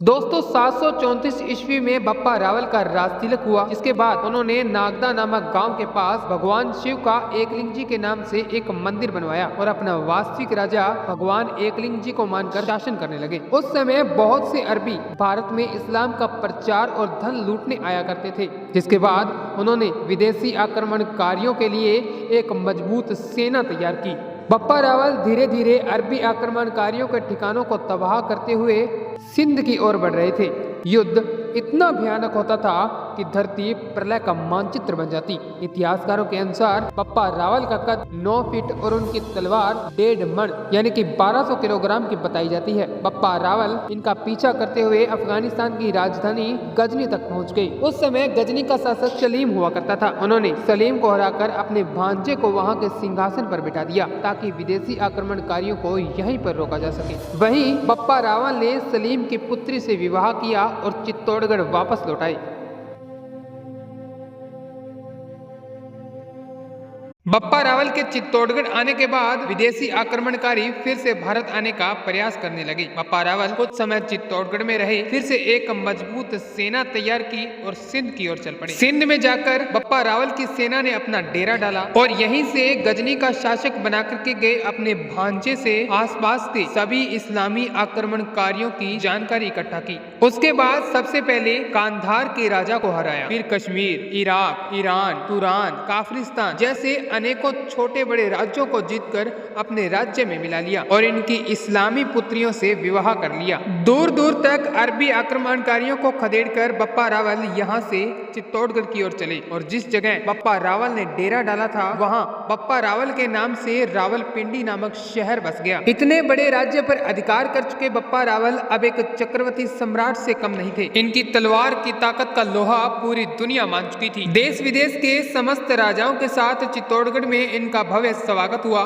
दोस्तों 734 ईस्वी में बप्पा रावल का राज तिलक हुआ। इसके बाद उन्होंने नागदा नामक गांव के पास भगवान शिव का एकलिंग जी के नाम से एक मंदिर बनवाया और अपना वास्तविक राजा भगवान एकलिंग जी को मानकर शासन करने लगे। उस समय बहुत से अरबी भारत में इस्लाम का प्रचार और धन लूटने आया करते थे, जिसके बाद उन्होंने विदेशी आक्रमणकारियों के लिए एक मजबूत सेना तैयार की। बप्पा रावल धीरे धीरे अरबी आक्रमणकारियों के ठिकानों को तबाह करते हुए सिंध की ओर बढ़ रहे थे। युद्ध इतना भयानक होता था कि धरती प्रलय का मानचित्र बन जाती। इतिहासकारों के अनुसार बप्पा रावल का कद 9 फीट और उनकी तलवार 1.5 मण यानी कि 1200 किलोग्राम की बताई जाती है। बप्पा रावल इनका पीछा करते हुए अफगानिस्तान की राजधानी गजनी तक पहुंच गई। उस समय गजनी का शासक सलीम हुआ करता था। उन्होंने सलीम को हराकर अपने भांजे को वहां के सिंहासन पर बिठा दिया ताकि विदेशी आक्रमणकारियों को यहीं पर रोका जा सके। वहीं बप्पा रावल ने सलीम की पुत्री से विवाह किया और चित्तौड़गढ़ वापस लौट आए। बप्पा रावल के चित्तौड़गढ़ आने के बाद विदेशी आक्रमणकारी फिर से भारत आने का प्रयास करने लगे। बप्पा रावल कुछ समय चित्तौड़गढ़ में रहे, फिर से एक मजबूत सेना तैयार की और सिंध की ओर चल पड़े। सिंध में जाकर बप्पा रावल की सेना ने अपना डेरा डाला और यहीं से गजनी का शासक बना करके गए अपने भांजे से आसपास के सभी इस्लामी आक्रमणकारियों की जानकारी इकट्ठा की। उसके बाद सबसे पहले कांधार के राजा को हराया, फिर कश्मीर, इराक, ईरान, तुरान, काफरिस्तान जैसे अनेकों छोटे बड़े राज्यों को जीतकर अपने राज्य में मिला लिया और इनकी इस्लामी पुत्रियों से विवाह कर लिया। दूर दूर तक अरबी आक्रमणकारियों को खदेड़कर बप्पा रावल यहाँ से चित्तौड़गढ़ की ओर चले और जिस जगह बप्पा रावल ने डेरा डाला था वहाँ बप्पा रावल के नाम से रावलपिंडी नामक शहर बस गया। इतने बड़े राज्य पर अधिकार कर चुके बप्पा रावल अब एक चक्रवर्ती सम्राट से कम नहीं थे। इनकी तलवार की ताकत का लोहा पूरी दुनिया मान चुकी थी। देश विदेश के समस्त राजाओं के साथ चित्तौड़गढ़ में इनका भव्य स्वागत हुआ।